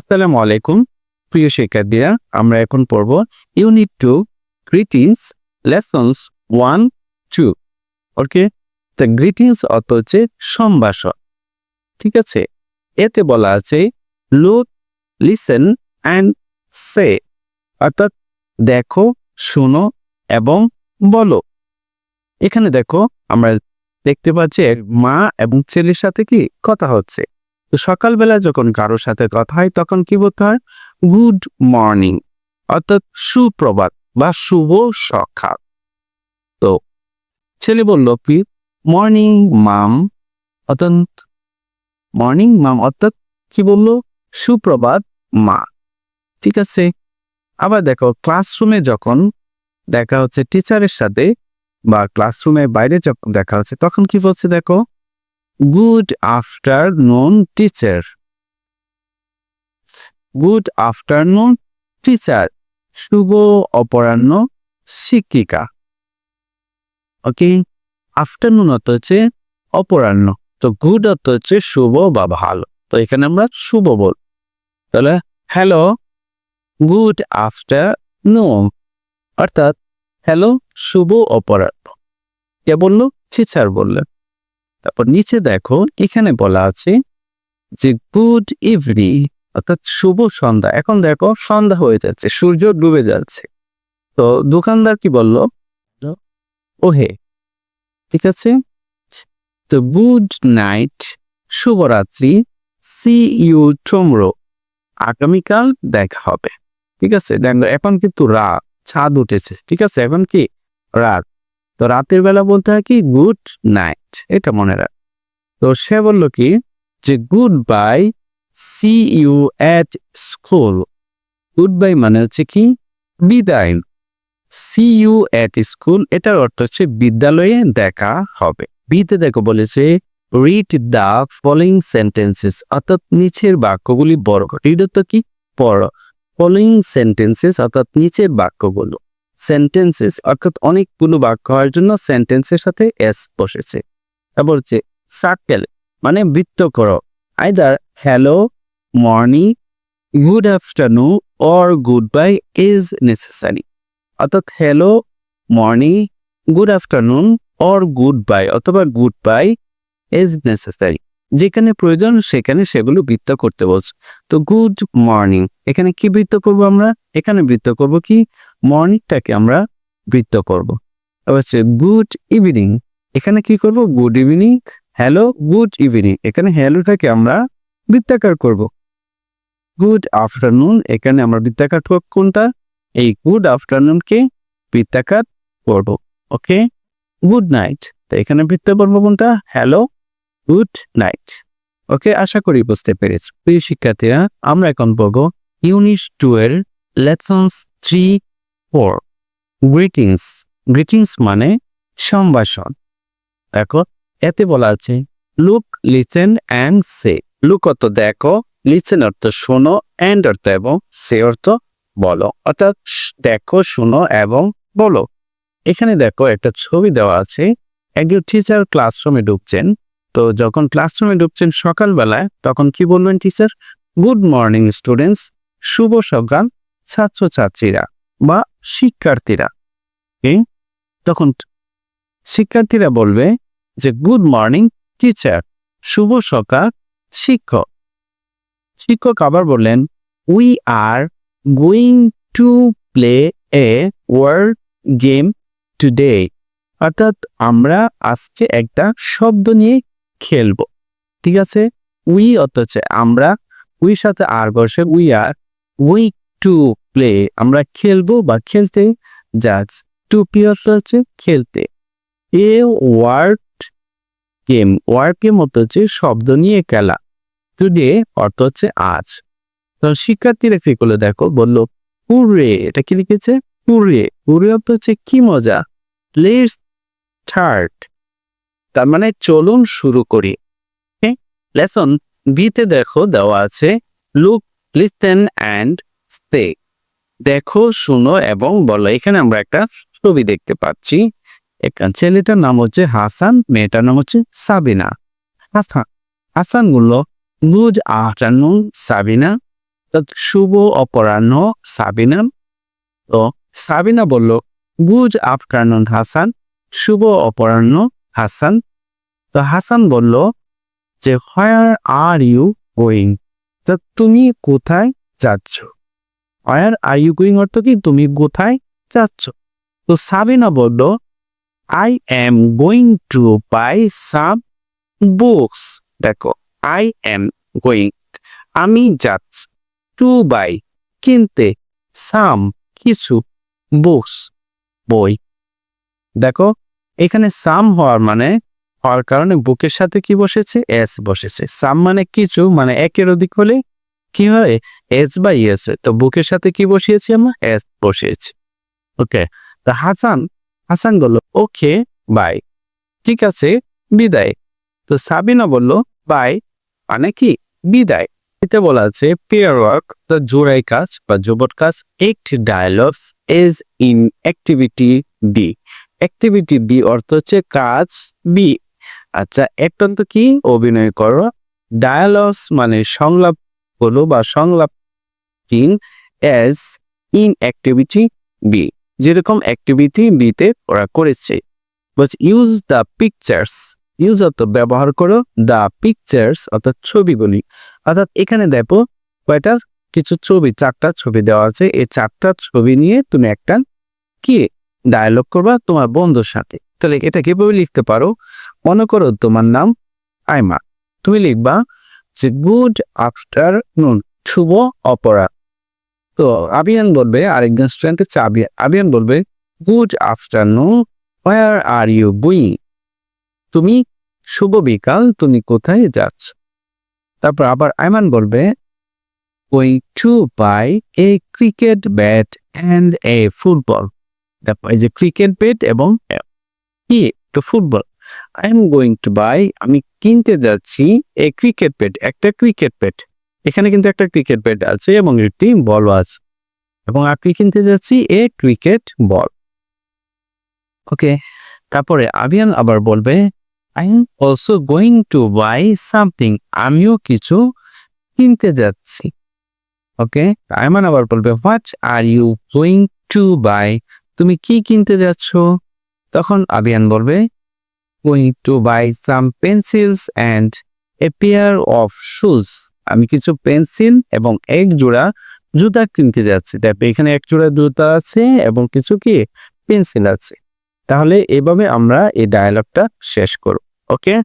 আসসালামু আলাইকুম প্রিয় শিক্ষার্থীরা, আমরা এখন পড়ব ইউনিট 2 গ্রিটিংস লেসনস 1-2। ওকে, তো গ্রিটিংস অর্থ হচ্ছে সম্ভাষণ। ঠিক আছে, এতে বলা আছে লুক, লিসেন অ্যান্ড সে, অর্থাৎ দেখো, শোনো এবং বলো। এখানে দেখো আমরা দেখতে পাচ্ছি এক মা এবং ছেলের সাথে কি কথা হচ্ছে। তো সকালবেলা যখন কারোর সাথে কথা হয় তখন কি বলতে হয়? গুড মর্নিং, অর্থাৎ সুপ্রভাত বা শুভ সকাল। তো ছেলে বলল কি মর্নিং মাম, অর্থাৎ মর্নিং মাম অর্থাৎ কি বললো? সুপ্রভাত মা। ঠিক আছে, আবার দেখো ক্লাসরুমে যখন দেখা হচ্ছে টিচারের সাথে বা ক্লাসরুমের বাইরে যখন দেখা হচ্ছে তখন কি বলছে? দেখো good afternoon teacher, good afternoon teacher, শুভ অপরাহ্ন শিক্ষিকা। ওকে, আফটারনুন অর্থ হচ্ছে অপরাহ্ন, তো গুড অর্থ হচ্ছে শুভ বা ভালো, তো এখানে আমরা শুভ বল। তাহলে হ্যালো গুড আফটারনুন, অর্থাৎ হ্যালো শুভ অপরাহ্ন। কে বললো? টিচার বললেন। তারপর নিচে দেখো এখানে বলা আছে যে গুড ইভিনিং, অর্থাৎ শুভ সন্ধ্যা। এখন দেখো সন্ধ্যা হয়ে যাচ্ছে, সূর্য ডুবে যাচ্ছে। তো দোকানদার কি বলল? ওহে। ঠিক আছে, তো গুড নাইট, শুভরাত্রি, সি ইউ টুমরো, আগামীকাল দেখা হবে। ঠিক আছে, দেখো এখন কিন্তু রাত, ছাদ উঠেছে। ঠিক আছে, এখন কি রাত, তো রাতের বেলা বলতে হয় কি গুড নাইট, এটা মনে রাখ। তো সে বলল কি যে good bye, see you at school. Good bye মানে হচ্ছে কি বিদায়, সি ইউ এট স্কুল এটার অর্থ হচ্ছে বিদ্যালয়ে দেখা হবে। বিতে দেখো বলেছে রিড দ্য ফলোইং সেন্টেন্সেস, অর্থাৎ নিচের বাক্যগুলি বড় করে। রিড তো কি পড়ো, ফলোইং সেন্টেন্সেস অর্থাৎ নিচের বাক্যগুলো। সেন্টেন্সেস অর্থাৎ অনেকগুলো বাক্য হওয়ার জন্য সেন্টেন্সের সাথে এস বসেছে। তারপর হচ্ছে সার্কেল মানে বৃত্ত করো, either hello, morning, good afternoon or goodbye is necessary, অর্থাৎ hello, morning, good afternoon or goodbye অথবা গুড বাই ইজ নেসেসারি, যেখানে প্রয়োজন সেখানে সেগুলো বৃত্ত করতে বলছে। তো গুড মর্নিং এখানে কি বৃত্ত করব? আমরা এখানে বৃত্ত করব কি মর্নিংটাকে আমরা বৃত্ত করব। হচ্ছে গুড ইভিনিং, এখানে কি করব? Good evening. Hello good evening, এখানে হ্যালোটাকে আমরা বৃত্তাকার করব। গুড আফটারনুন, এখানে আমরা বৃত্তাকার কোনটা? এই গুড আফটারনুনকে বৃত্তাকার করব। ওকে, গুড নাইট, তো এখানে বৃত্ত করব কোনটা? Hello good night. ওকে, আশা করি বুঝতে পেরেছি। প্রিয় শিক্ষার্থীরা, আমরা এখন পড়ব ইউনিট 2 এর লেসনস 3-4 গ্রিটিংস। গ্রিটিংস মানে সম্ভাষণ। দেখো এতে বলা আছে look, listen and say. Look অর্থ দেখো, লিসেন অর্থ শোনো, অ্যান্ড অর্থ এবং সে অর্থ বলো, অর্থাৎ দেখো, শোনো এবং বলো। এখানে দেখো একটা ছবি দেওয়া আছে, একজন টিচার ক্লাসরুমে ঢুকছেন। তো যখন ক্লাসরুমে ঢুকছেন সকালবেলায় তখন কি বলবেন টিচার? গুড মর্নিং স্টুডেন্টস, শুভ সকাল ছাত্রছাত্রীরা বা শিক্ষার্থীরা। তখন শিক্ষার্থীরা বলবে যে গুড মর্নিং টিচার, শুভ সকাল শিক্ষক। শিক্ষক আবার বললেন we are going to play a word game today, অর্থাৎ আমরা আজকে একটা শব্দ নিয়ে খেলবো। ঠিক আছে, উই অর্থ হচ্ছে আমরা, উই সাথে আর বসে we are, we to play আমরা খেলবো বা খেলতে যাচ্ছি, টু প্লে অর্থ হচ্ছে খেলতে, a word game, word game অর্থ হচ্ছে শব্দ নিয়ে খেলা, টুডে অর্থ হচ্ছে আজ। তো শিক্ষার্থীরা কি করলো দেখো, বললো হুররে, এটা কি লিখেছে? হুররে, হুররে অর্থ হচ্ছে কি মজা, লেটস স্টার্ট, তার মানে চলুন শুরু করি। লেসন বিতে দেখো দেওয়া আছে লুক, লিসেন অ্যান্ড সে, দেখো, শুনো এবং বলো। এখানে আমরা একটা ছবি দেখতে পাচ্ছি, এখানে ছেলেটার নাম হচ্ছে হাসান, মেয়েটার নাম হচ্ছে সাবিনা। হাসান বলল গুড আফটারনুন সাবিনা, তো শুভ অপরাহ্ন সাবিনা। তো সাবিনা বলল গুড আফটারনুন হাসান, শুভ অপরাহ্ন হাসান। তো হাসান বলল যে হোয়ার আর ইউ গোয়িং, তা তুমি কোথায় যাচ্ছ? হোয়ার আর ইউ গোয়িং অর্থ কি তুমি কোথায় যাচ্ছ? তো সাবিনা বলল I am going to buy some books. দেখো আই এম গোয়িং, আমি যাচ্ছি, টু বাই কিনতে, সাম কিছু, বুকস বই। দেখো এখানে সাম হওয়ার কারণে বুকের সাথে কি বসেছে? এস বসেছে। সাম মানে কিছু, মানে একের অধিক হলে কি হয়? এস বা ইয়েস। তো বুকের সাথে কি বসিয়েছি আমরা? এস বসিয়েছি। ওকে, তো হাসান বলল ওকে বাই, ঠিক আছে বিদায়। তো সাবিনা বলল বাই মানে কি? বিদায়। এতে বলা আছে পেয়ার ওয়ার্ক, দ্য জোড়াই কাজ বা জোবট কাজ। একটি dialogues is in activity B. Activity B অর্থ হচ্ছে কাজ বি। আচ্ছা, একটন্ত কি? অভিনয় করো। ডায়ালগস মানে সংলাপ হলো বা সংলাপ ইন এস ইন অ্যাক্টিভিটি বি, যেরকম অ্যাক্টিভিটি বিতে ওরা করেছে। ইউজ দ্য পিকচার্স, ইউজ অর্থ ব্যবহার করো, দ্য পিকচার্স অর্থাৎ ছবিগুলি। অর্থাৎ এখানে দেখো কয়টা কিছু ছবি, 4টা ছবি দেওয়া আছে। এই 4টা ছবি নিয়ে তুমি একটা কি ডায়ালগ করবা তোমার বন্ধুর সাথে। তাহলে এটা কিভাবে লিখতে পারো? মনে করো তোমার নাম আইমা, তুমি লিখবা যে গুড আফটারনুন, শুভ অপরাহ্ন। তো আবিয়ান বলবে, আরেকজন স্টুডেন্ট হচ্ছে আবিয়ান বলবে good afternoon, where are you going, তুমি শুভ বিকাল, তুমি কোথায় যাচ্ছ? তারপর আবার আইমান বলবে going to buy a cricket bat and a football. দেখো এই যে ক্রিকেট ব্যাট এবং কি তো football. I am going to buy, আমি কিনতে যাচ্ছি এ ক্রিকেট ব্যাট, একটা ক্রিকেট ব্যাট। এখানে কিন্তু একটা ক্রিকেট ব্যাট আছে এবং একটি বলও আছে, এবং আমি কিনতে যাচ্ছি এ ক্রিকেট বল। ওকে, তারপরে আবিয়ান আবার বলবে I am also going to buy something, আমিও কিছু কিনতে যাচ্ছি। ওকে, আইমান আবার বলবে what are you going to buy, তুমি কি কিনতে যাচ্ছ? তখন আবিয়ান বলবে going to buy some pencils and a pair of shoes, আমি কিছু পেন্সিল এবং এক জোড়া জুতা কিনতে যাচ্ছি। দেখো এখানে এক জোড়া জুতা আছে এবং কিছু কি পেন্সিল আছে। তাহলে এভাবে আমরা এই ডায়ালগটা শেষ করব। ওকে।